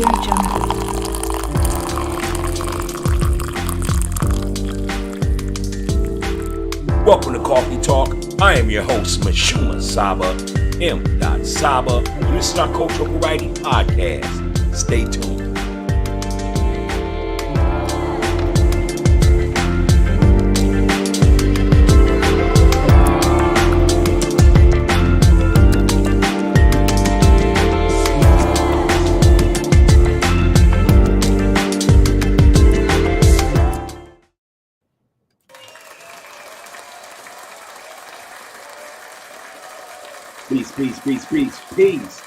Welcome to Coffee Talk. I am your host, Mashuma Saba, M. Saba, and this is our Cultural Variety Podcast. Stay tuned. Peace.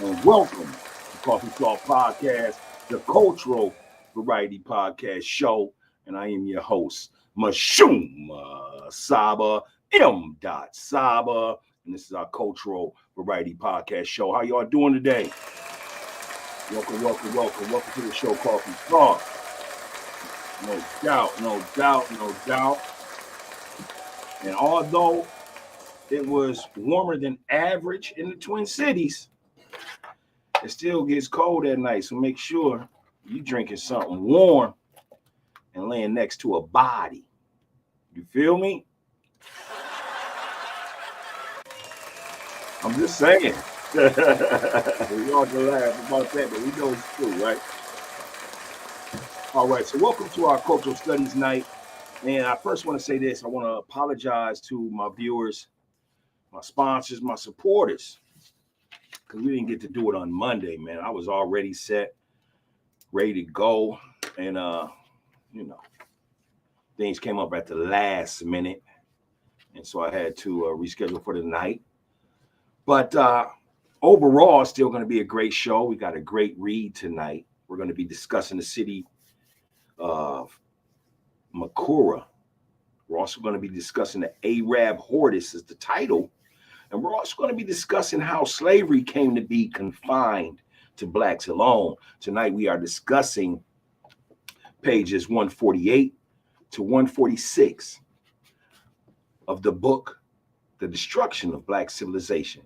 And welcome to Coffee Talk Podcast, the Cultural Variety Podcast show. And I am your host, Mashuma Saba, M. Saba. And this is our Cultural Variety Podcast show. How y'all doing today? Welcome to the show, Coffee Talk. No doubt. And although it was warmer than average in the Twin Cities, it still gets cold at night. So make sure you're drinking something warm and laying next to a body. You feel me? I'm just saying. We all can laugh about that, but we know it's true, right? All right, so welcome to our Cultural Studies night. And I first want to say this. I want to apologize to my viewers, my sponsors, my supporters, because we didn't get to do it on Monday, man. I was already set, ready to go, and things came up at the last minute, and so I had to reschedule for the night. But overall, it's still going to be a great show. We got a great read tonight. We're going to be discussing the city of Makura. We're also going to be discussing the Arab HORDES is the title. And we're also going to be discussing how slavery came to be confined to blacks alone. Tonight, we are discussing pages 148 to 146 of the book, The Destruction of Black Civilization,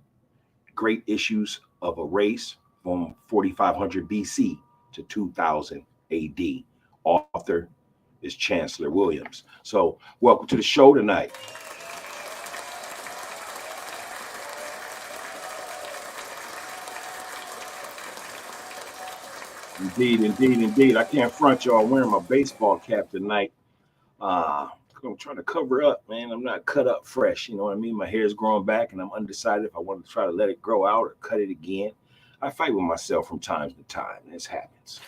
Great Issues of a Race from 4500 BC to 2000 AD. Author is Chancellor Williams. So welcome to the show tonight. Indeed. I can't front y'all. I'm wearing my baseball cap tonight. I'm trying to cover up, man. I'm not cut up fresh. You know what I mean? My hair is growing back, and I'm undecided if I want to try to let it grow out or cut it again. I fight with myself from time to time. This happens.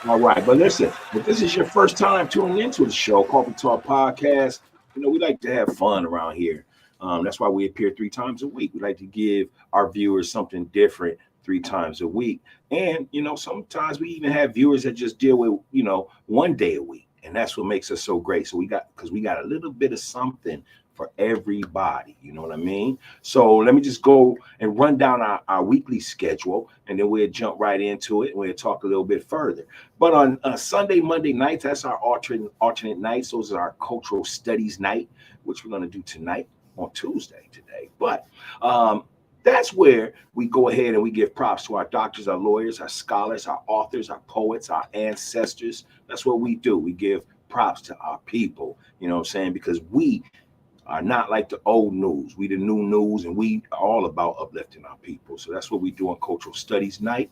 All right, but listen, if this is your first time tuning into the show, Coffee Talk Podcast, we like to have fun around here. That's why we appear 3 times a week. We like to give our viewers something different 3 times a week. And, sometimes we even have viewers that just deal with, 1 day a week. And that's what makes us so great. So we got a little bit of something for everybody. You know what I mean? So let me just go and run down our weekly schedule, and then we'll jump right into it and we'll talk a little bit further. But on Sunday, Monday nights, that's our alternate nights. Those are our cultural studies night, which we're going to do tonight on Tuesday today. But that's where we go ahead and we give props to our doctors, our lawyers, our scholars, our authors, our poets, our ancestors. That's what we do. We give props to our people, you know what I'm saying? Because we are not like the old news. We the new news, and we are all about uplifting our people. So that's what we do on Cultural Studies Night.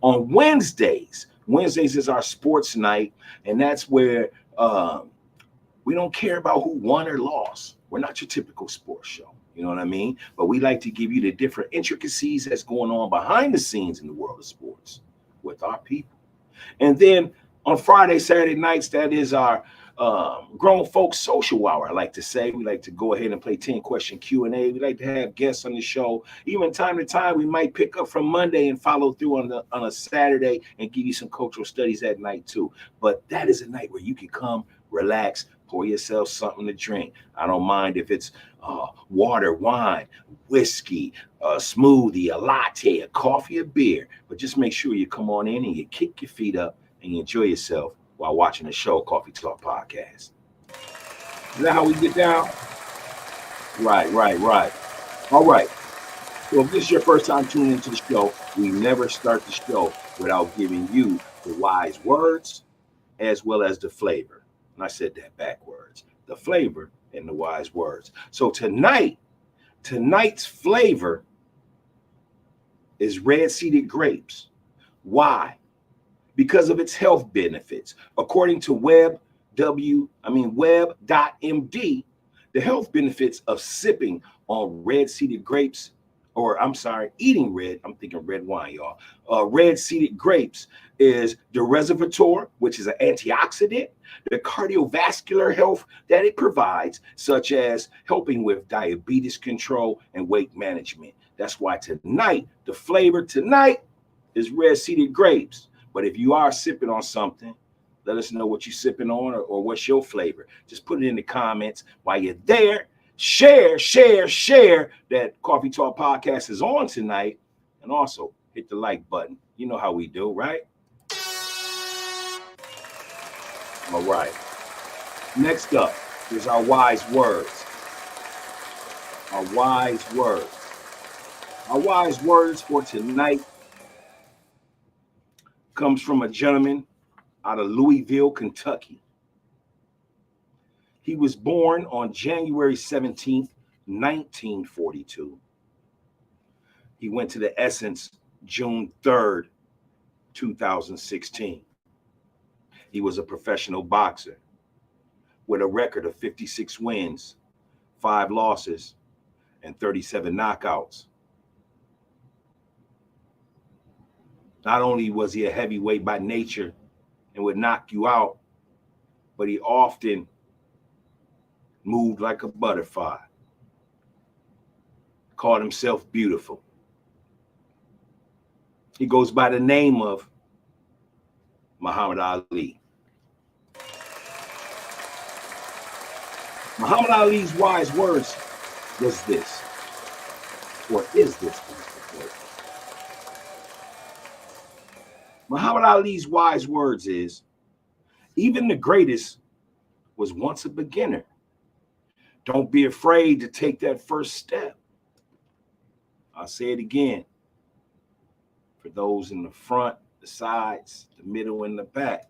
On Wednesdays is our sports night, and that's where we don't care about who won or lost. We're not your typical sports show. You know what I mean? But we like to give you the different intricacies that's going on behind the scenes in the world of sports with our people. And then on Friday, Saturday nights, that is our grown folks social hour. I like to say we like to go ahead and play 10-question Q&A. We like to have guests on the show. Even time to time, we might pick up from Monday and follow through on a Saturday and give you some cultural studies at night too. But that is a night where you can come, relax, pour yourself something to drink. I don't mind if it's water, wine, whiskey, a smoothie, a latte, a coffee, a beer. But just make sure you come on in and you kick your feet up and you enjoy yourself while watching the show, Coffee Talk Podcast. Is that how we get down? Right. All right. So if this is your first time tuning into the show, we never start the show without giving you the wise words as well as the flavor. And I said that backwards. The flavor and the wise words. So tonight's flavor is red-seeded grapes. Why? Because of its health benefits. According to web.md, the health benefits of sipping on red-seeded grapes, or I'm sorry, eating red, I'm thinking red wine, y'all. Red-seeded grapes is the resveratrol, which is an antioxidant, the cardiovascular health that it provides, such as helping with diabetes control and weight management. That's why tonight, the flavor tonight is red-seeded grapes. But if you are sipping on something, let us know what you're sipping on or what's your flavor. Just put it in the comments while you're there. Share that Coffee Talk Podcast is on tonight. And also hit the like button. You know how we do, right? All right. Next up is our wise words. Our wise words. Our wise words for tonight comes from a gentleman out of Louisville, Kentucky. He was born on January 17th, 1942. He went to the Essence June 3rd, 2016. He was a professional boxer with a record of 56 wins, 5 losses, and 37 knockouts. Not only was he a heavyweight by nature and would knock you out, but he often moved like a butterfly. Called himself beautiful. He goes by the name of Muhammad Ali. Muhammad Ali's wise words was this, or is this? Muhammad Ali's wise words is, even the greatest was once a beginner. Don't be afraid to take that first step. I'll say it again. For those in the front, the sides, the middle, and the back.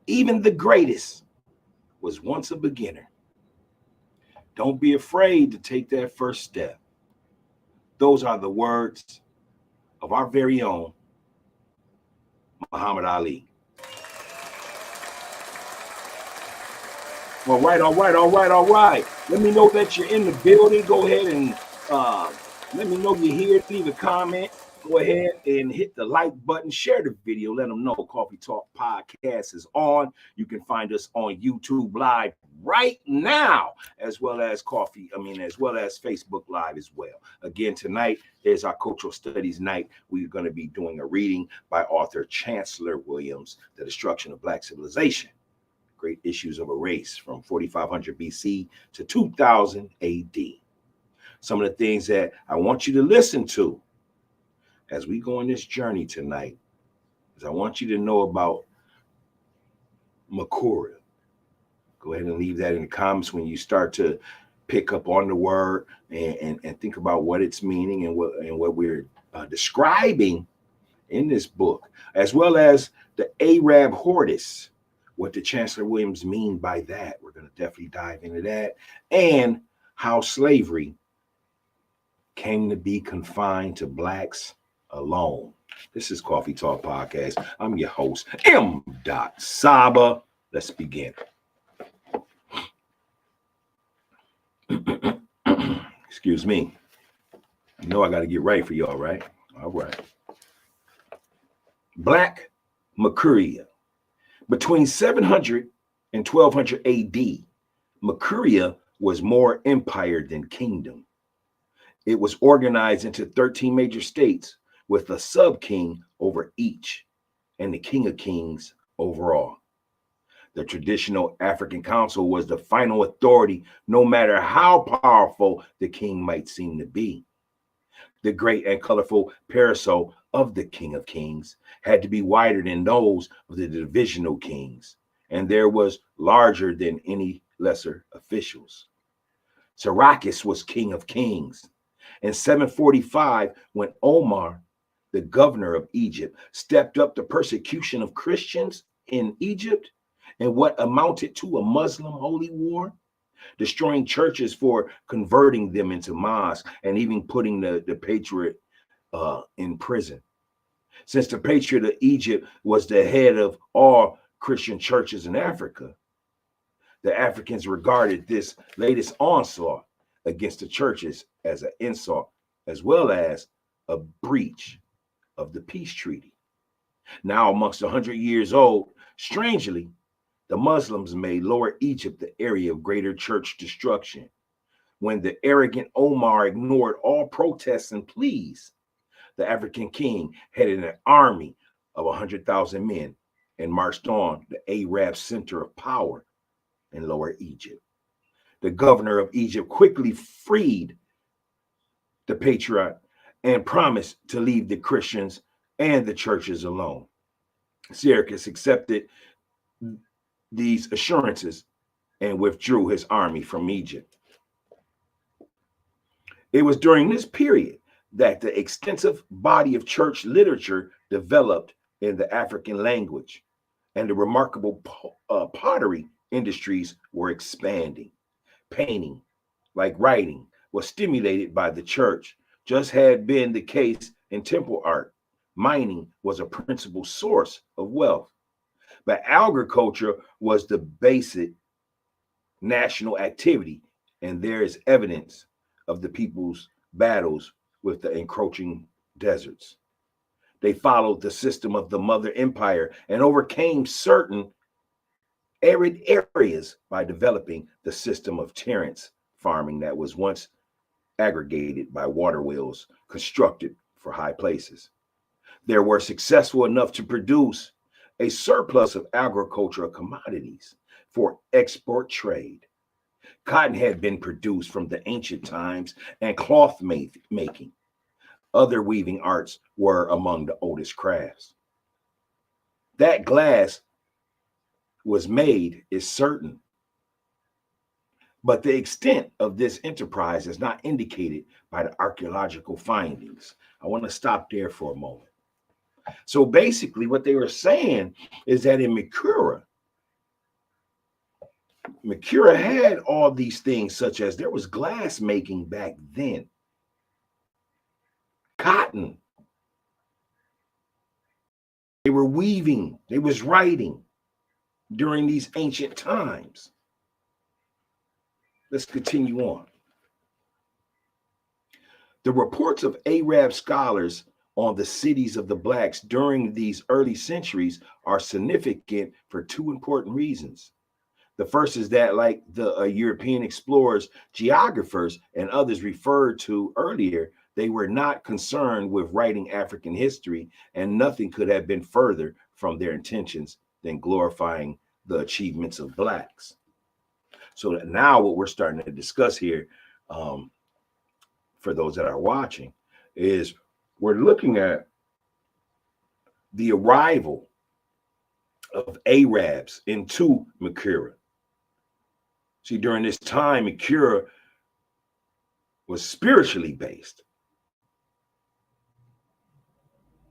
Even the greatest was once a beginner. Don't be afraid to take that first step. Those are the words of our very own Muhammad Ali. All right. Let me know that you're in the building. Go ahead and let me know you're here. Leave a comment. Go ahead and hit the like button. Share the video. Let them know Coffee Talk Podcast is on. You can find us on YouTube Live right now, as well as Facebook Live as well. Again, tonight is our Cultural Studies night. We're going to be doing a reading by author Chancellor Williams, The Destruction of Black Civilization. Great Issues of a Race from 4500 BC to 2000 AD. Some of the things that I want you to listen to as we go on this journey tonight is I want you to know about Makura. Go ahead and leave that in the comments when you start to pick up on the word and think about what it's meaning and what we're describing in this book, as well as the Arab HORDES. What did Chancellor Williams mean by that? We're going to definitely dive into that, and how slavery came to be confined to blacks alone. This is Coffee Talk Podcast. I'm your host, M. Saba. Let's begin. Excuse me. You know I got to get right for y'all, right? All right. Black Makuria. Between 700 and 1200 AD, Makuria was more empire than kingdom. It was organized into 13 major states with a sub-king over each and the king of kings overall. The traditional African council was the final authority, no matter how powerful the king might seem to be. The great and colorful parasol of the king of kings had to be wider than those of the divisional kings, and there was larger than any lesser officials. Syracuse was king of kings, In 745, when Omar, the governor of Egypt, stepped up the persecution of Christians in Egypt in what amounted to a Muslim holy war, destroying churches for converting them into mosques and even putting the patriarch in prison. Since the patriarch of Egypt was the head of all Christian churches in Africa, the Africans regarded this latest onslaught against the churches as an insult, as well as a breach of the peace treaty. Now, amongst 100 years old, strangely, the Muslims made Lower Egypt the area of greater church destruction. When the arrogant Omar ignored all protests and pleas, the African king headed an army of 100,000 men and marched on the Arab center of power in Lower Egypt. The governor of Egypt quickly freed the patriarch and promised to leave the Christians and the churches alone. Syracuse accepted these assurances and withdrew his army from Egypt. It was during this period that the extensive body of church literature developed in the African language, and the remarkable pottery industries were expanding. Painting, like writing, was stimulated by the church, just had been the case in temple art. Mining was a principal source of wealth, but agriculture was the basic national activity, and there is evidence of the people's battles with the encroaching deserts. They followed the system of the Mother Empire and overcame certain arid areas by developing the system of terrace farming that was once aggregated by water wheels constructed for high places. They were successful enough to produce a surplus of agricultural commodities for export trade. Cotton had been produced from the ancient times, and cloth making. Other weaving arts were among the oldest crafts. That glass was made is certain, but the extent of this enterprise is not indicated by the archaeological findings. I want to stop there for a moment. So basically, what they were saying is that in Makura had all these things, such as there was glass making back then, cotton. They were weaving, they was writing during these ancient times. Let's continue on. The reports of Arab scholars on the cities of the blacks during these early centuries are significant for two important reasons. The first is that, like the European explorers, geographers, and others referred to earlier, they were not concerned with writing African history, and nothing could have been further from their intentions than glorifying the achievements of blacks. So that now what we're starting to discuss here, for those that are watching, is we're looking at the arrival of Arabs into Makura. See, during this time, Makura was spiritually based.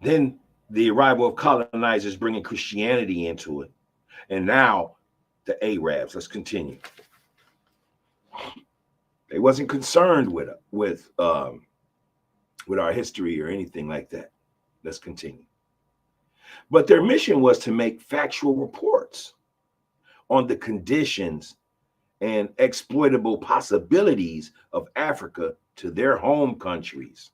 Then the arrival of colonizers bringing Christianity into it. And now the Arabs. Let's continue. They wasn't concerned with our history or anything like that. Let's continue. But their mission was to make factual reports on the conditions and exploitable possibilities of Africa to their home countries.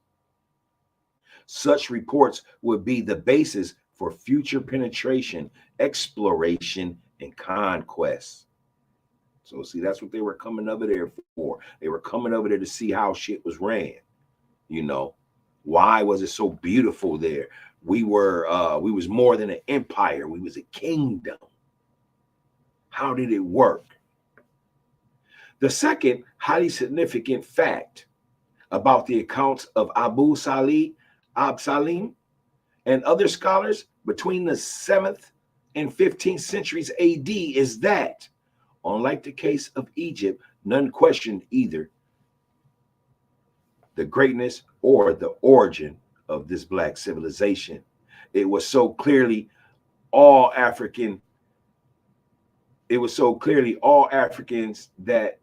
Such reports would be the basis for future penetration, exploration, and conquest. So see, that's what they were coming over there for. They were coming over there to see how shit was ran. You know, why was it so beautiful there? We was more than an empire. We was a kingdom. How did it work? The second highly significant fact about the accounts of Abu Salim and other scholars between the 7th and 15th centuries AD is that, unlike the case of Egypt, none questioned either the greatness or the origin of this black civilization. It was so clearly all African. It was so clearly all Africans that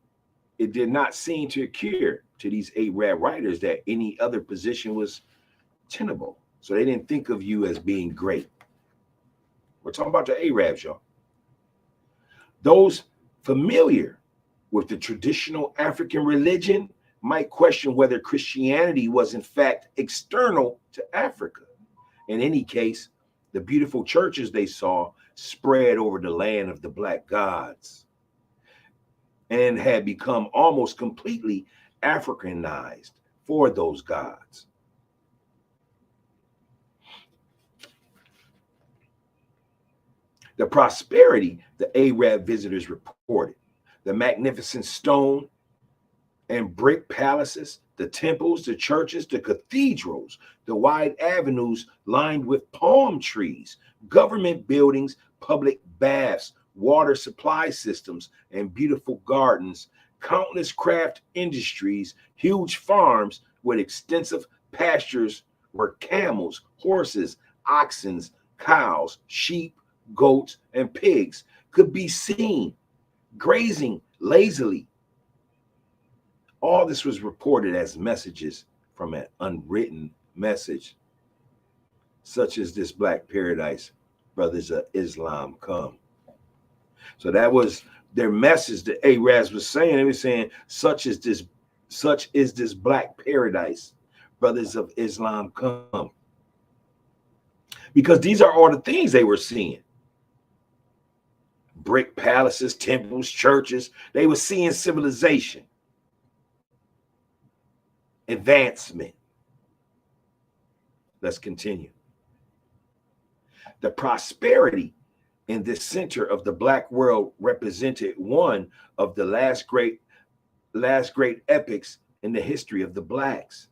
it did not seem to occur to these Arab writers that any other position was tenable. So they didn't think of you as being great. We're talking about the Arabs, y'all. Those familiar with the traditional African religion might question whether Christianity was in fact external to Africa. In any case, the beautiful churches they saw spread over the land of the black gods and had become almost completely Africanized for those gods. The prosperity the Arab visitors reported, the magnificent stone and brick palaces, the temples, the churches, the cathedrals, the wide avenues lined with palm trees, government buildings, public baths, water supply systems, and beautiful gardens, countless craft industries, huge farms with extensive pastures where camels, horses, oxen, cows, sheep, goats, and pigs could be seen grazing lazily. All this was reported as messages from an unwritten message, such as this black paradise, brothers of Islam come. So that was their message. The Arabs was saying, they were saying, such is this black paradise, brothers of Islam come. Because these are all the things they were seeing. Brick palaces, temples, churches. They were seeing civilization, advancement. Let's continue. The prosperity in this center of the black world represented one of the last great epics in the history of the blacks.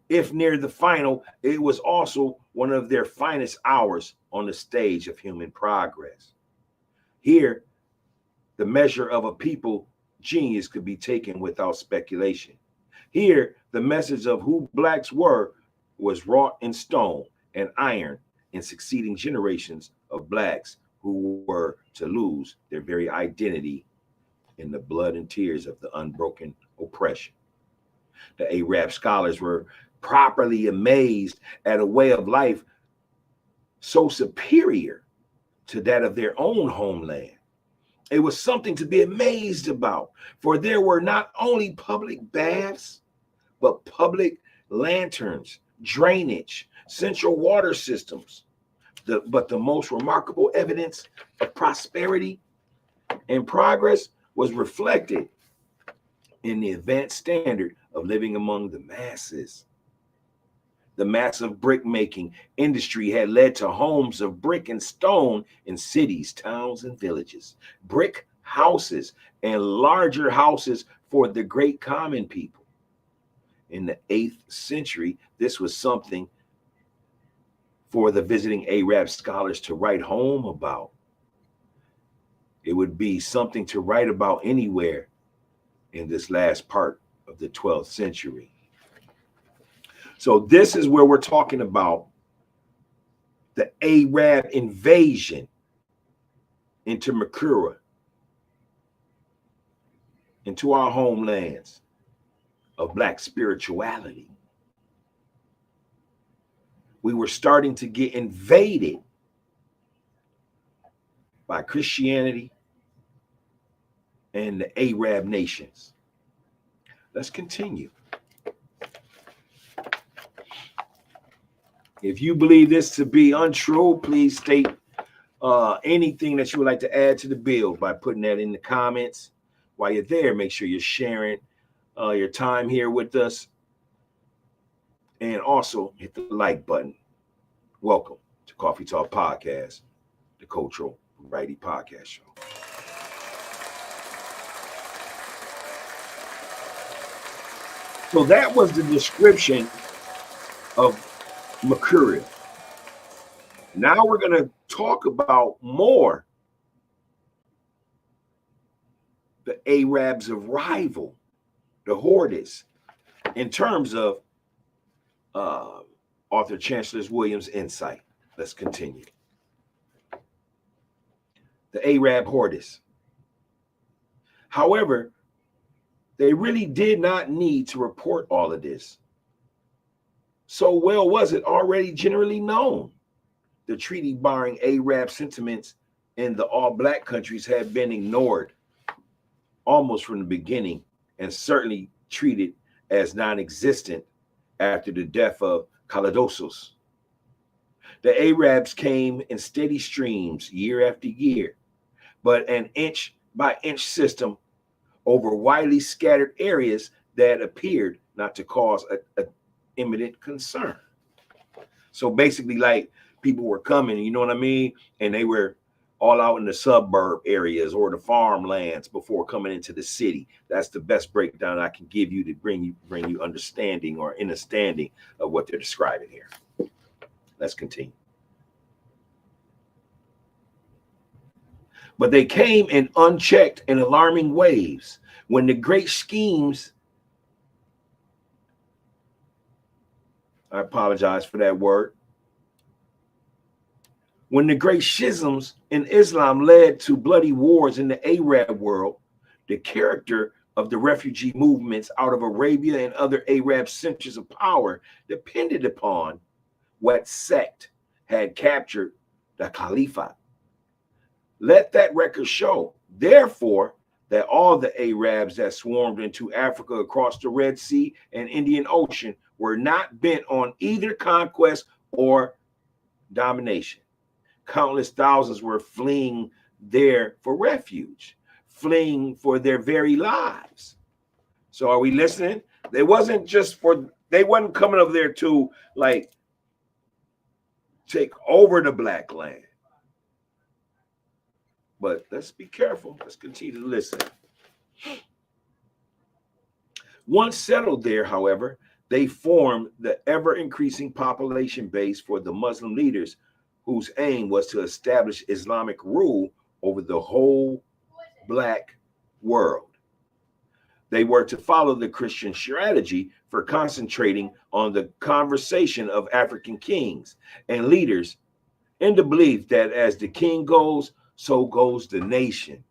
If near the final, it was also one of their finest hours on the stage of human progress. Here, the measure of a people genius could be taken without speculation. Here, the message of who blacks were was wrought in stone and iron in succeeding generations of blacks who were to lose their very identity in the blood and tears of the unbroken oppression. The Arab scholars were properly amazed at a way of life so superior to that of their own homeland. It was something to be amazed about, for there were not only public baths, but public lanterns, drainage, central water systems. But the most remarkable evidence of prosperity and progress was reflected in the advanced standard of living among the masses. The massive brick making industry had led to homes of brick and stone in cities, towns, and villages, brick houses and larger houses for the great common people. In the 8th century, this was something for the visiting Arab scholars to write home about. It would be something to write about anywhere in this last part of the 12th century. So this is where we're talking about the Arab invasion into Makura, into our homelands of black spirituality. We were starting to get invaded by Christianity and the Arab nations. Let's continue. If you believe this to be untrue, please state anything that you would like to add to the bill by putting that in the comments. While you're there, make sure you're sharing your time here with us. And also hit the like button. Welcome to Coffee Talk Podcast, the Cultural Variety Podcast Show. So that was the description of Makura. Now we're going to talk about more the Arabs of rival, the HORDES, in terms of Arthur Chancellor Williams' insight. Let's continue. The Arab Hordes. However, they really did not need to report all of this. So well was it already generally known. The treaty barring Arab sentiments in the all-black countries had been ignored almost from the beginning and certainly treated as non-existent after the death of Calidosos. The Arabs came in steady streams year after year, but an inch-by-inch system over widely scattered areas that appeared not to cause a imminent concern. So basically, like, people were coming, you know what I mean? And they were all out in the suburb areas or the farmlands before coming into the city. That's the best breakdown I can give you to bring you understanding or understanding of what they're describing here. Let's continue. But they came in unchecked and alarming waves when the great schemes, I apologize for that word, when the great schisms in Islam led to bloody wars in the Arab world, the character of the refugee movements out of Arabia and other Arab centers of power depended upon what sect had captured the Caliphate. Let that record show, therefore, that all the Arabs that swarmed into Africa across the Red Sea and Indian Ocean were not bent on either conquest or domination. Countless thousands were fleeing there for refuge, fleeing for their very lives. So are we listening? They wasn't coming over there to like take over the black land. But let's be careful. Let's continue to listen. Once settled there, however, they formed the ever-increasing population base for the Muslim leaders whose aim was to establish Islamic rule over the whole black world. They were to follow the Christian strategy for concentrating on the conversation of African kings and leaders in the belief that as the king goes, so goes the nation.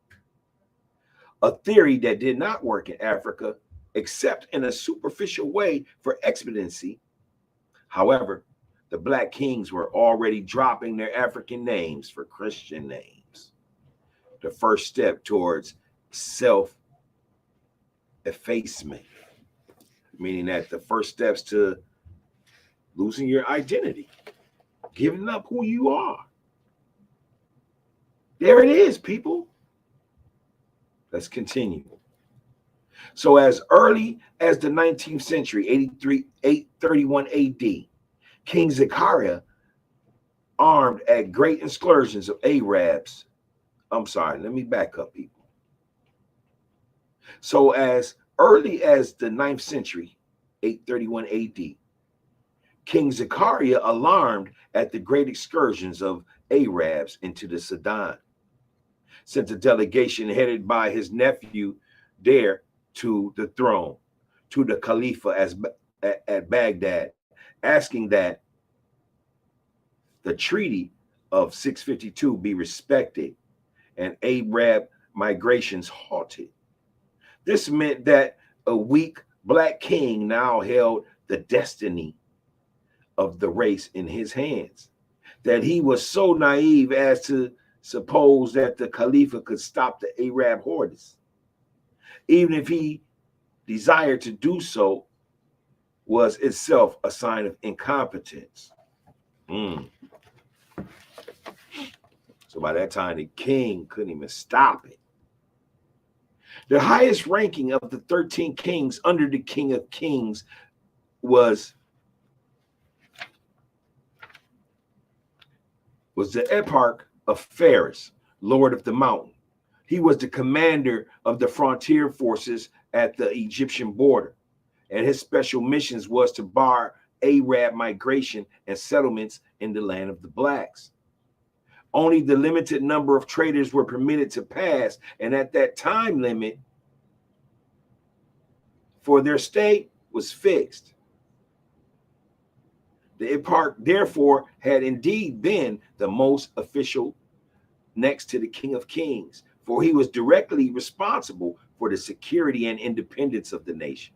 A theory that did not work in Africa, except in a superficial way for expediency. However, the black kings were already dropping their African names for Christian names. The first step towards self-effacement, meaning that the first steps to losing your identity, giving up who you are. There it is, people. Let's continue. So as early as the 19th century, 831 AD, King Zechariah armed at great excursions of Arabs. I'm sorry, let me back up, people. So as early as the 9th century, 831 AD, King Zechariah alarmed at the great excursions of Arabs into the Sudan, sent a delegation headed by his nephew there to the throne, to the Khalifa at Baghdad, asking that the treaty of 652 be respected and Arab migrations halted. This meant that a weak black king now held the destiny of the race in his hands, that he was so naive as to suppose that the Khalifa could stop the Arab hordes. Even if he desired to do so, was itself a sign of incompetence. So by that time, the king couldn't even stop it. The highest ranking of the 13 kings under the King of Kings was the eparch of Pharis, Lord of the Mountain. He was the commander of the frontier forces at the Egyptian border, and his special missions was to bar Arab migration and settlements in the land of the blacks. Only the limited number of traders were permitted to pass, and at that time limit for their stay was fixed. The eparch, therefore, had indeed been the most official next to the King of Kings, for he was directly responsible for the security and independence of the nation.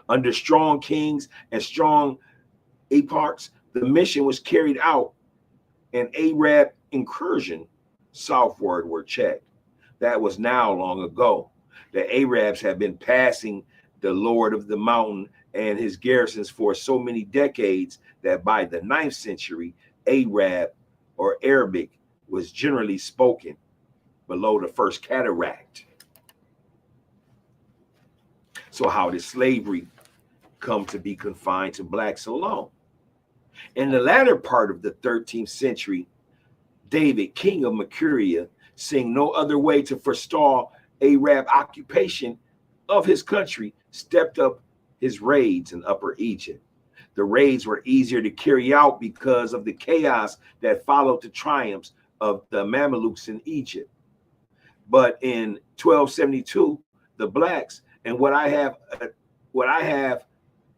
Under strong kings and strong eparchs, the mission was carried out, and Arab incursion southward were checked. That was now long ago. The Arabs had been passing the Lord of the Mountain and his garrisons for so many decades that by the 9th century, Arab or Arabic was generally spoken below the first cataract. So how did slavery come to be confined to blacks alone? In the latter part of the 13th century, David, king of Mercuria, seeing no other way to forestall Arab occupation of his country, stepped up his raids in Upper Egypt. The raids were easier to carry out because of the chaos that followed the triumphs of the Mamelukes in Egypt. But in 1272, the blacks, and what I have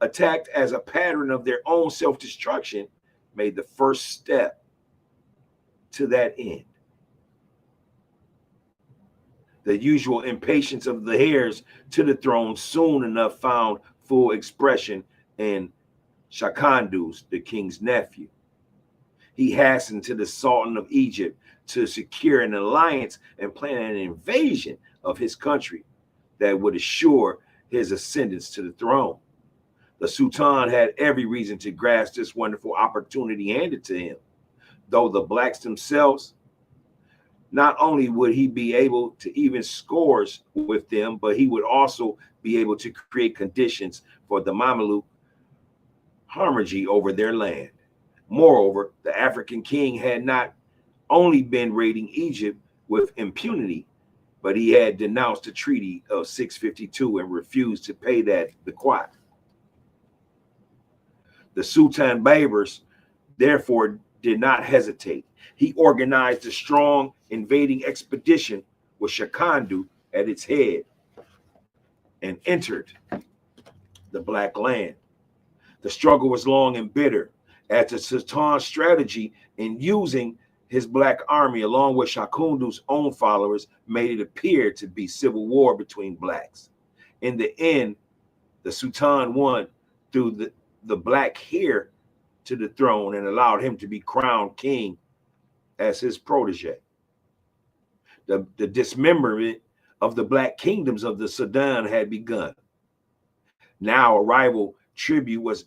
attacked as a pattern of their own self-destruction, made the first step to that end. The usual impatience of the heirs to the throne soon enough found full expression in Shakandus, the king's nephew. He hastened to the Sultan of Egypt to secure an alliance and plan an invasion of his country that would assure his ascendance to the throne. The Sultan had every reason to grasp this wonderful opportunity handed to him. Though the blacks themselves, not only would he be able to even scores with them, but he would also be able to create conditions for the Mameluke hemorrhage over their land. Moreover, the African king had not only been raiding Egypt with impunity, but he had denounced the Treaty of 652 and refused to pay that bequat. The Sultan Babers, therefore, did not hesitate. He organized a strong invading expedition with Shakandu at its head and entered the Black Land. The struggle was long and bitter, as the Sultan's strategy in using his black army along with Shakundu's own followers made it appear to be civil war between blacks. In the end, the Sultan won through the black heir to the throne and allowed him to be crowned king as his protege. The dismemberment of the black kingdoms of the Sudan had begun. Now a rival tribute was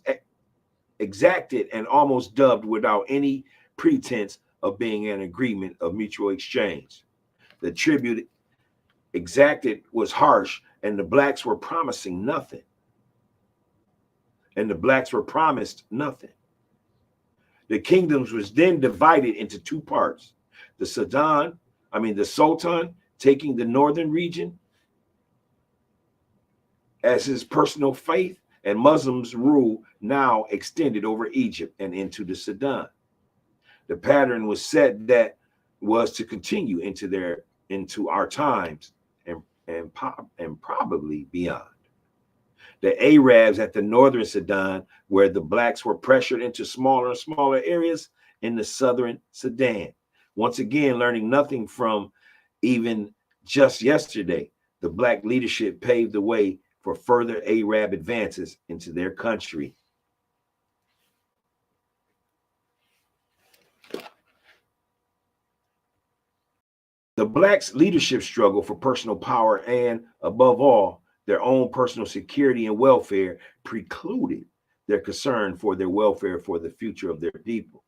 exacted and almost dubbed without any pretense of being an agreement of mutual exchange. The tribute exacted was harsh, and the blacks were promising nothing. The kingdoms was then divided into two parts. The Sultan taking the northern region as his personal faith, and Muslims' rule now extended over Egypt and into the Sudan. The pattern was set that was to continue into our times and probably beyond. The Arabs at the northern Sudan, where the blacks were pressured into smaller and smaller areas in the southern Sudan. Once again, learning nothing from even just yesterday, the black leadership paved the way for further Arab advances into their country. The blacks' leadership struggle for personal power and, above all, their own personal security and welfare precluded their concern for their welfare for the future of their people.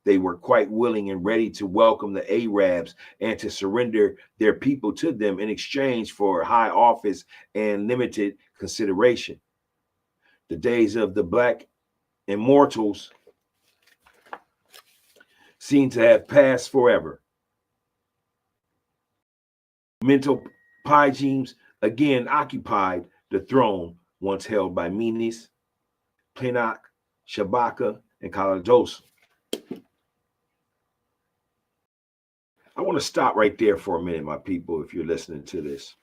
They were quite willing and ready to welcome the Arabs and to surrender their people to them in exchange for high office and limited consideration. The days of the black immortals seem to have passed forever. Mental Pygimes again occupied the throne once held by Menes, Plenok, Shabaka, and Kalados. I want to stop right there for a minute, my people, if you're listening to this.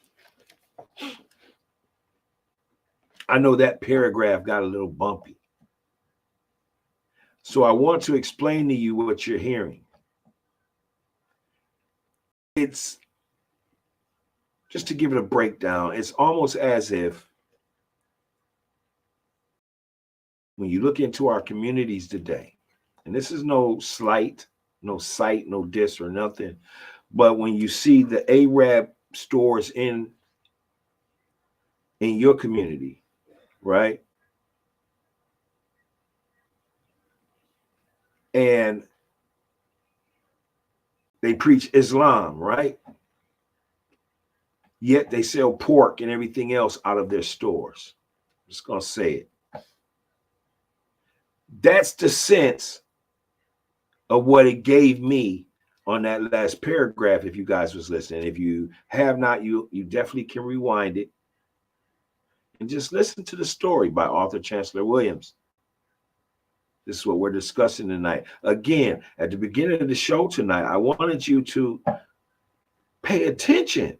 I know that paragraph got a little bumpy. So I want to explain to you what you're hearing. It's just to give it a breakdown, it's almost as if when you look into our communities today, and this is no slight, no sight, no diss or nothing, but when you see the Arab stores in your community, right? And they preach Islam, right? Yet they sell pork and everything else out of their stores. I'm just going to say it. That's the sense of what it gave me on that last paragraph. If you guys was listening, if you have not, you definitely can rewind it and just listen to the story by author Chancellor Williams. This is what we're discussing tonight. Again, at the beginning of the show tonight, I wanted you to pay attention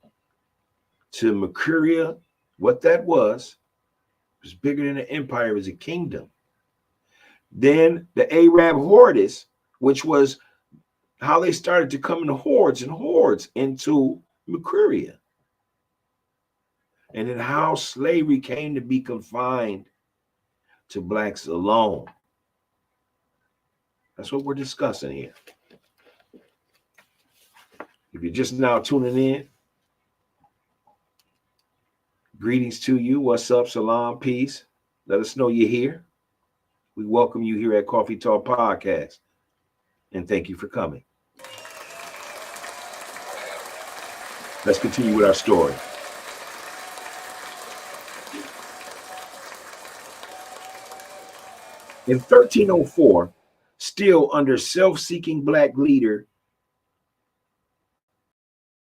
to Mercuria, what that was. It was bigger than an empire, it was a kingdom. Then the Arab Hordes, which was how they started to come in hordes and hordes into Mercuria. And then how slavery came to be confined to blacks alone. That's what we're discussing here. If you're just now tuning in, greetings to you. What's up? Salam, peace. Let us know you're here. We welcome you here at Coffee Talk Podcast. And thank you for coming. Let's continue with our story. In 1304, still under self-seeking black leader,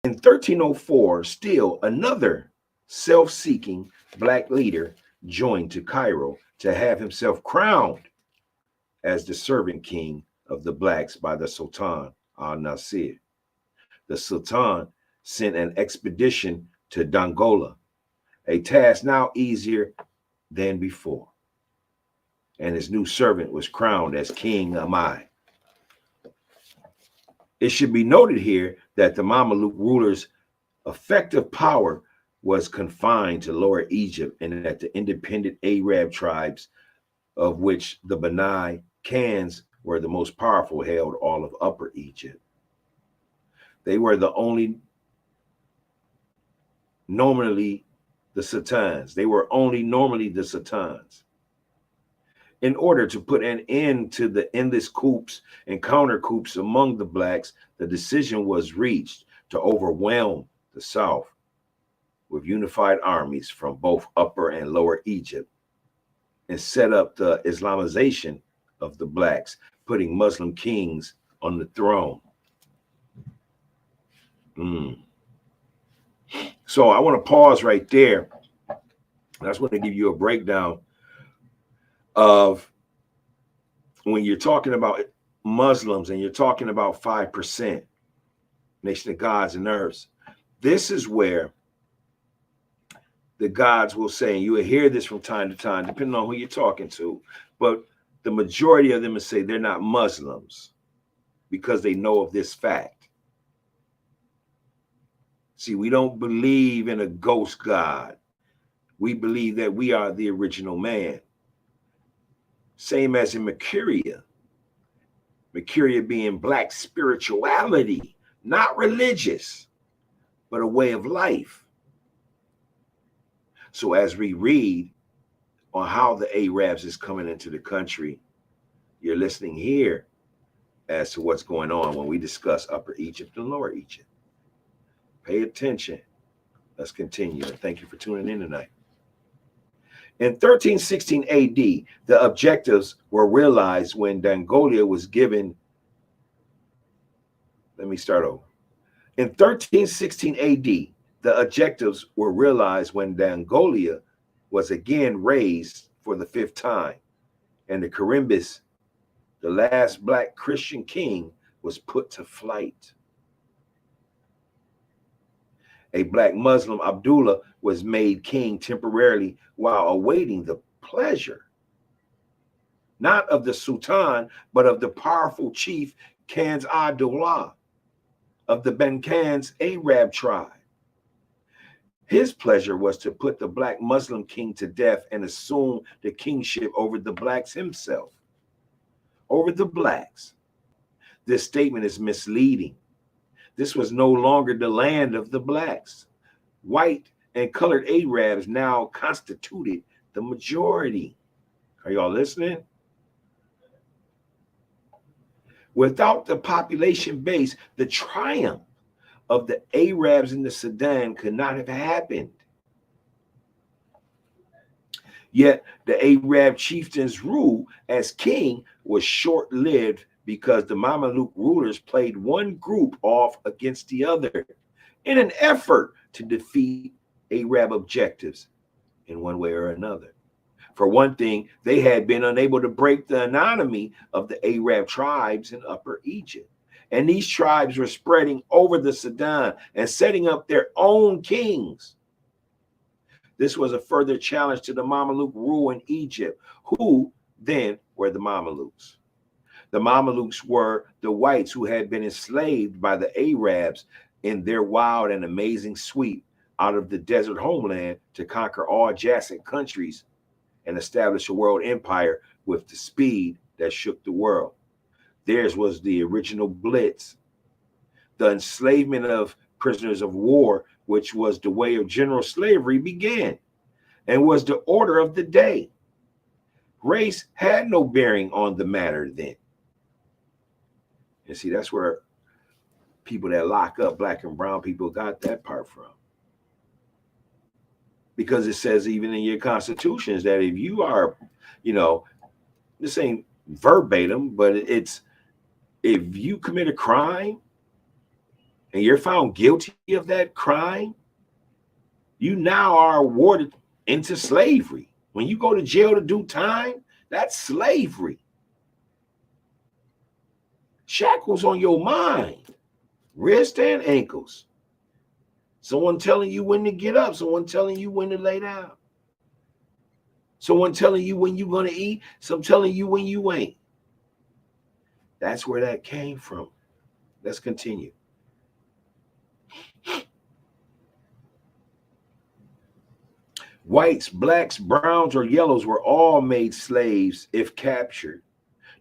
in 1304, still another self-seeking black leader joined to Cairo to have himself crowned as the servant king of the blacks by the Sultan al-Nasir. The Sultan sent an expedition to Dongola, a task now easier than before. And his new servant was crowned as King Amai. It should be noted here that the Mameluke rulers' effective power was confined to Lower Egypt and that the independent Arab tribes, of which the Bani Khans were the most powerful, held all of Upper Egypt. They were the only normally the Sultans. They were only normally the Sultans. In order to put an end to the endless coups and counter coups among the blacks, the decision was reached to overwhelm the South with unified armies from both Upper and Lower Egypt and set up the Islamization of the blacks, putting Muslim kings on the throne. So I want to pause right there. I just want to give you a breakdown of when you're talking about Muslims and you're talking about 5%, Nation of Gods and Earths. This is where the gods will say, and you will hear this from time to time, depending on who you're talking to, but the majority of them will say they're not Muslims because they know of this fact. See, we don't believe in a ghost god. We believe that we are the original man. Same as in Mercuria. Mercuria being black spirituality, not religious, but a way of life. So as we read on how the Arabs is coming into the country, you're listening here as to what's going on when we discuss Upper Egypt and Lower Egypt. Pay attention. Let's continue. And thank you for tuning in tonight. In 1316 AD, the objectives were realized when Dongola was given. Let me start over. In 1316 AD, the objectives were realized when Dongola was again raised for the 5th time, and the Carimbus, the last black Christian king, was put to flight. A black Muslim, Abdullah, was made king temporarily while awaiting the pleasure, not of the Sultan, but of the powerful chief Khan's Ad-Dawla of the Bankans Arab tribe. His pleasure was to put the black Muslim king to death and assume the kingship over the blacks himself. Over the blacks. This statement is misleading. This was no longer the land of the blacks. White and colored Arabs now constituted the majority. Are y'all listening? Without the population base, the triumph of the Arabs in the Sudan could not have happened. Yet the Arab chieftain's rule as king was short-lived because the Mameluke rulers played one group off against the other in an effort to defeat Arab objectives in one way or another. For one thing, they had been unable to break the anonymity of the Arab tribes in Upper Egypt. And these tribes were spreading over the Sudan and setting up their own kings. This was a further challenge to the Mameluke rule in Egypt, who then were the Mamelukes. The Mamelukes were the whites who had been enslaved by the Arabs in their wild and amazing sweep out of the desert homeland to conquer all adjacent countries and establish a world empire with the speed that shook the world. Theirs was the original blitz, the enslavement of prisoners of war, which was the way of general slavery, began and was the order of the day. Race had no bearing on the matter then. And see, that's where people that lock up black and brown people got that part from. Because it says even in your constitutions that if you are, this ain't verbatim, but it's, if you commit a crime and you're found guilty of that crime, you now are awarded into slavery. When you go to jail to do time, that's slavery. Shackles on your mind, wrist and ankles. Someone telling you when to get up, someone telling you when to lay down. Someone telling you when you're going to eat, some telling you when you ain't. That's where that came from. Let's continue. Whites, blacks, browns, or yellows were all made slaves if captured.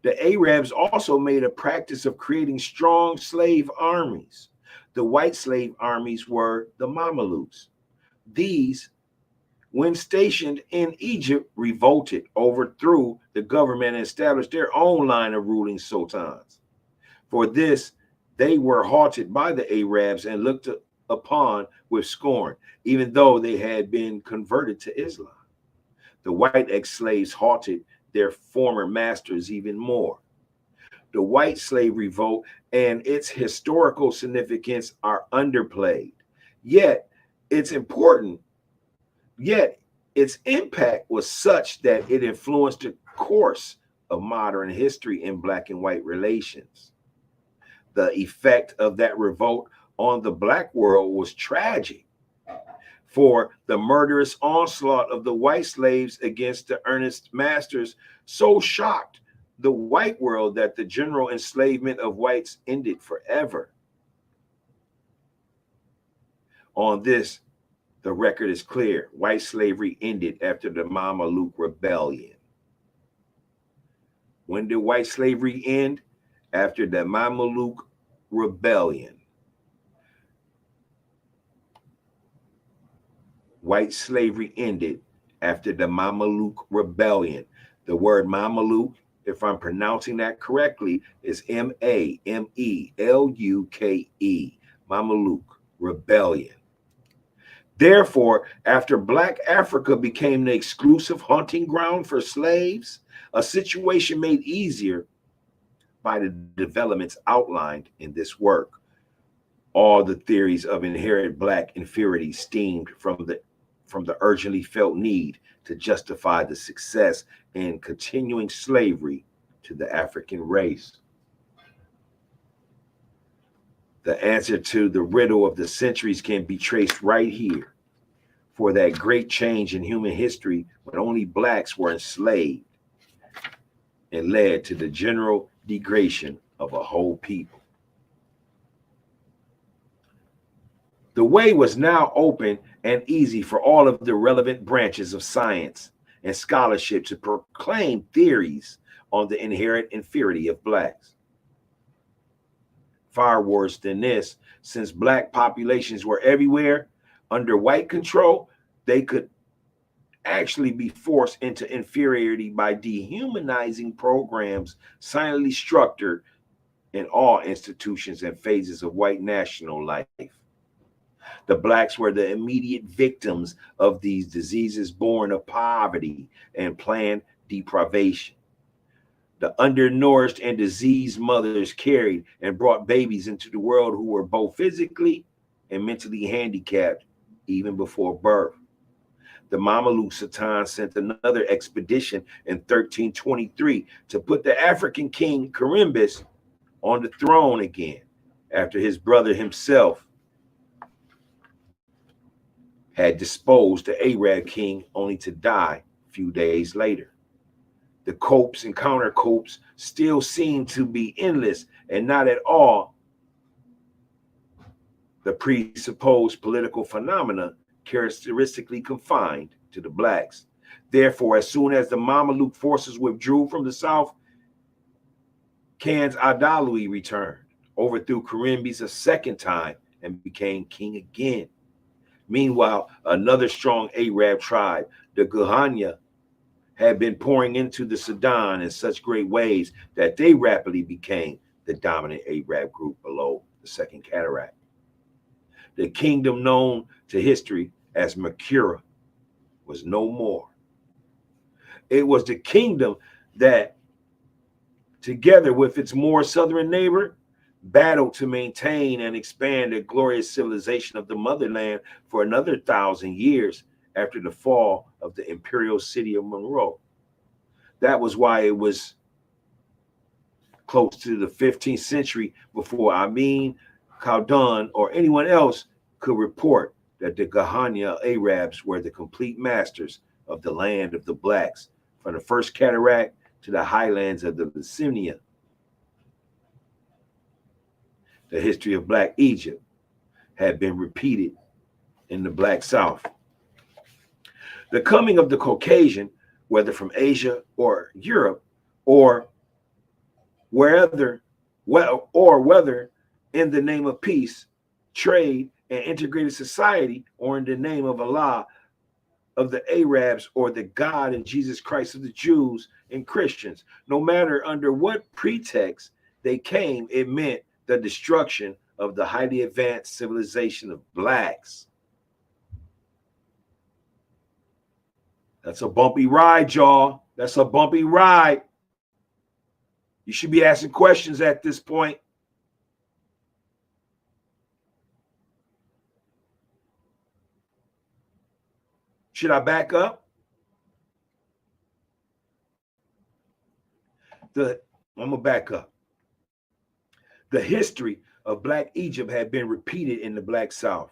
The Arabs also made a practice of creating strong slave armies. The white slave armies were the Mamelukes. These, when stationed in Egypt, revolted, overthrew the government, and established their own line of ruling sultans. For this, they were halted by the Arabs and looked upon with scorn, even though they had been converted to Islam. The white ex-slaves halted their former masters even more. The white slave revolt and its historical significance are underplayed. Yet its impact was such that it influenced the course of modern history in black and white relations. The effect of that revolt on the black world was tragic, for the murderous onslaught of the white slaves against the earnest masters so shocked the white world that the general enslavement of whites ended forever. On this, the record is clear. White slavery ended after the Mameluke Rebellion. When did white slavery end? After the Mameluke Rebellion. White slavery ended after the Mameluke Rebellion. The word Mameluke, if I'm pronouncing that correctly, is M-A-M-E-L-U-K-E, Mameluke Rebellion. Therefore, after Black Africa became the exclusive hunting ground for slaves, a situation made easier by the developments outlined in this work. All the theories of inherent Black inferiority stemmed from the urgently felt need to justify the success in continuing slavery to the African race. The answer to the riddle of the centuries can be traced right here. for that great change in human history when only blacks were enslaved and led to the general degradation of a whole people. The way was now open and easy for all of the relevant branches of science and scholarship to proclaim theories on the inherent inferiority of blacks. Far worse than this, since black populations were everywhere under white control, they could actually be forced into inferiority by dehumanizing programs silently structured in all institutions and phases of white national life. The blacks were the immediate victims of these diseases born of poverty and planned deprivation. The undernourished and diseased mothers carried and brought babies into the world who were both physically and mentally handicapped even before birth. The Mameluke Sultan sent another expedition in 1323 to put the African king Carimbus on the throne again after his brother himself had disposed the Arab king only to die a few days later. The copes and counter copes still seem to be endless and not at all the presupposed political phenomena characteristically confined to the blacks. Therefore, as soon as the Mameluke forces withdrew from the south, Khan's Adalui returned, overthrew Carimbes a second time, and became king again. Meanwhile, another strong Arab tribe, the Guhanya, had been pouring into the Sudan in such great waves that they rapidly became the dominant Arab group below the Second Cataract. The kingdom known to history as Makura was no more. It was the kingdom that, together with its more southern neighbor, battled to maintain and expand the glorious civilization of the motherland for another 1,000 years after the fall of the imperial city of Monroe. That was why it was close to the 15th century before Amin Khaldun or anyone else could report that the Guhanya Arabs were the complete masters of the land of the blacks, from the first cataract to the highlands of the Abyssinia. The history of Black Egypt had been repeated in the Black South. The coming of the Caucasian, whether from Asia or Europe, or whether in the name of peace, trade, and integrated society, or in the name of Allah, of the Arabs, or the God and Jesus Christ of the Jews and Christians, no matter under what pretext they came, it meant the destruction of the highly advanced civilization of blacks. That's a bumpy ride, y'all. That's a bumpy ride. You should be asking questions at this point. Should I back up? I'm going to back up. The history of Black Egypt had been repeated in the Black South.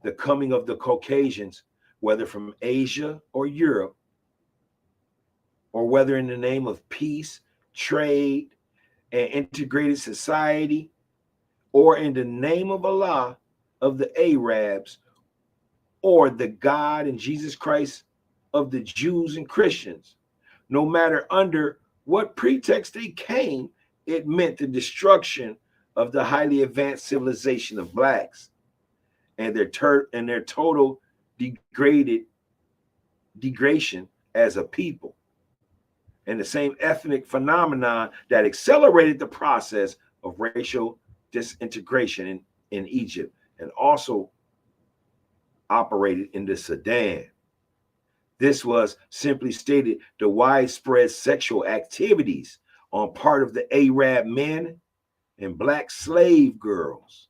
The coming of the Caucasians, whether from Asia or Europe, or whether in the name of peace, trade, and integrated society, or in the name of Allah, of the Arabs, or the God and Jesus Christ of the Jews and Christians, no matter under what pretext they came, it meant the destruction of the highly advanced civilization of blacks and their total degradation as a people, and the same ethnic phenomenon that accelerated the process of racial disintegration in Egypt and also operated in the Sudan. This was, simply stated, the widespread sexual activities on part of the Arab men and black slave girls,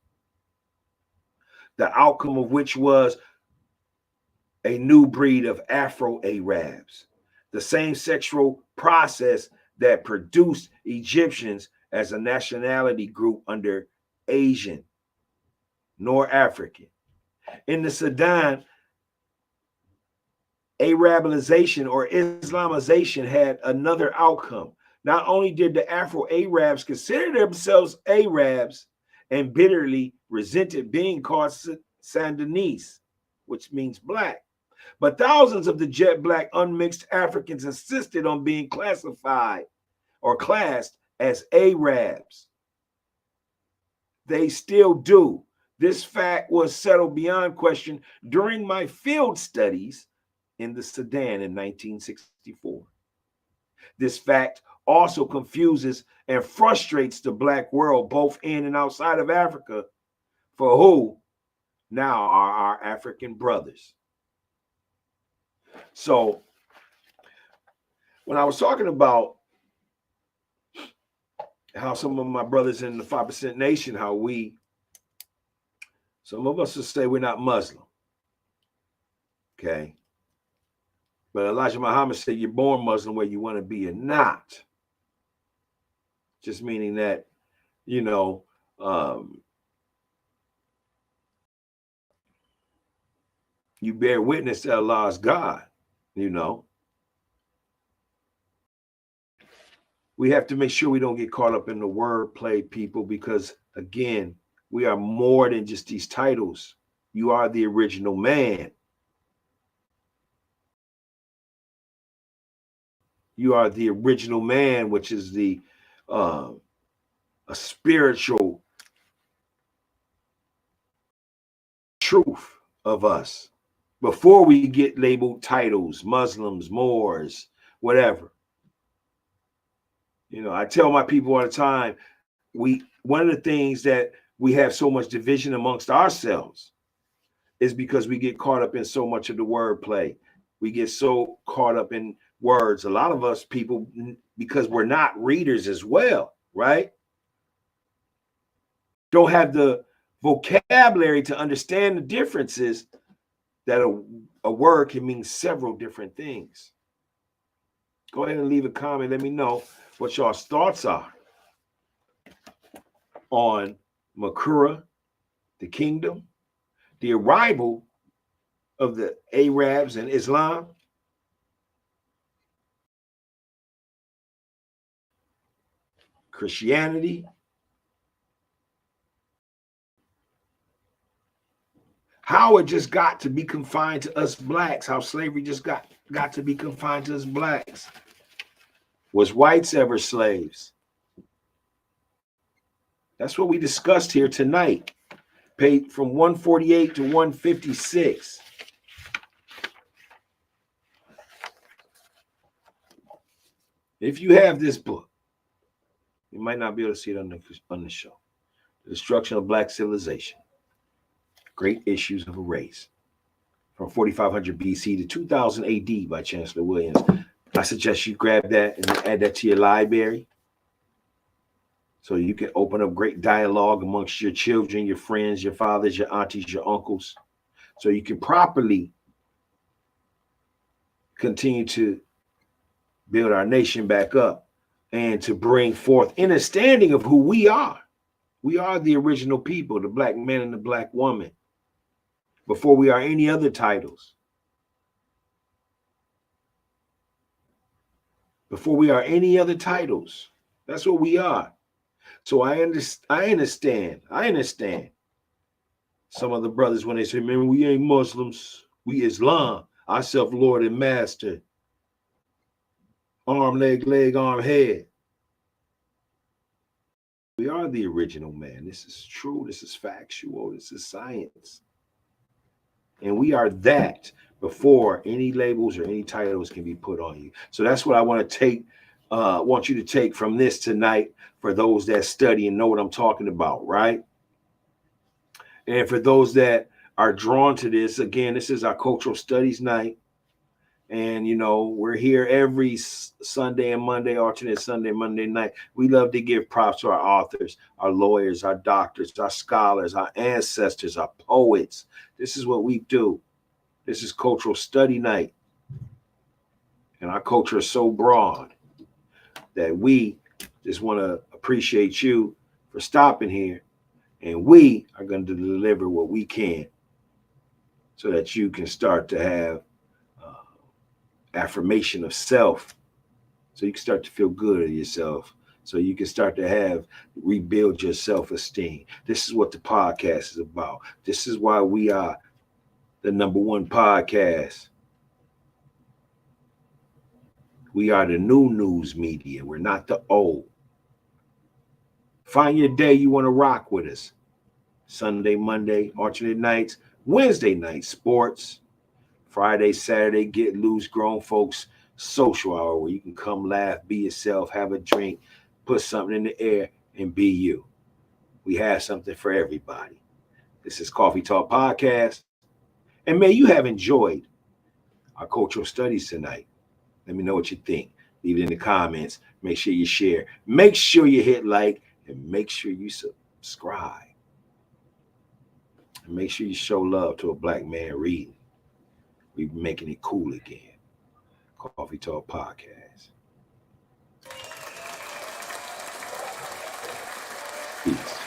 the outcome of which was a new breed of Afro-Arabs, the same sexual process that produced Egyptians as a nationality group under Asian nor African. In the Sudan, Arabization or Islamization had another outcome. Not only did the Afro-Arabs consider themselves Arabs and bitterly resented being called Sandanese, which means black, but thousands of the jet black unmixed Africans insisted on being classified or classed as Arabs. They still do. This fact was settled beyond question during my field studies in the Sudan in 1964. This fact also confuses and frustrates the black world, both in and outside of Africa, for who now are our African brothers. So when I was talking about how some of my brothers in the 5% Nation, some of us will say we're not Muslim. Okay. But Elijah Muhammad said you're born Muslim where you want to be or not. Just meaning that, you know, you bear witness that Allah is God, you know. We have to make sure we don't get caught up in the wordplay, people, because, again, we are more than just these titles. You are the original man. You are the original man, which is a spiritual truth of us. Before we get labeled titles, Muslims, Moors, whatever. You know, I tell my people all the time, one of the things that we have so much division amongst ourselves is because we get caught up in so much of the wordplay. We get so caught up in words. A lot of us people, because we're not readers as well, right? Don't have the vocabulary to understand the differences that a word can mean several different things. Go ahead and leave a comment. Let me know what y'all's thoughts are on Makura, the kingdom, the arrival of the Arabs and Islam, Christianity, how it just got to be confined to us blacks, how slavery just got to be confined to us blacks. Was whites ever slaves? That's what we discussed here tonight. Paid from 148 to 156. If you have this book, you might not be able to see it on the show. The Destruction of Black Civilization. Great Issues of a Race. From 4500 BC to 2000 AD by Chancellor Williams. I suggest you grab that and add that to your library so you can open up great dialogue amongst your children, your friends, your fathers, your aunties, your uncles, so you can properly continue to build our nation back up and to bring forth understanding of who we are. We are the original people, the black man and the black woman, before we are any other titles. Before we are any other titles. That's what we are. So I understand. Some of the brothers, when they say, man, we ain't Muslims, we Islam, our self-lord and master. Arm, leg, arm, head. We are the original man. This is true. This is factual. This is science. And we are that before any labels or any titles can be put on you. So that's what I want you to take from this tonight for those that study and know what I'm talking about, right? And for those that are drawn to this, again, this is our cultural studies night. And, you know, we're here every Sunday and Monday, alternate Sunday, Monday night. We love to give props to our authors, our lawyers, our doctors, our scholars, our ancestors, our poets. This is what we do. This is cultural study night. And our culture is so broad that we just want to appreciate you for stopping here. And we are going to deliver what we can so that you can start to have affirmation of self, so you can start to feel good of yourself, so you can start to rebuild your self-esteem. This is what the podcast is about. This is why we are the #1 podcast. We are the new news media. We're not the old. Find your day you want to rock with us. Sunday, Monday, alternate nights. Wednesday night, sports. Friday, Saturday, get loose, grown folks social hour, where you can come laugh, be yourself, have a drink, put something in the air, and be you. We have something for everybody. This is Coffee Talk Podcast. And may you have enjoyed our cultural studies tonight. Let me know what you think. Leave it in the comments. Make sure you share. Make sure you hit like, and make sure you subscribe. And make sure you show love to a black man reading. We're making it cool again. Coffee Talk Podcast. Peace.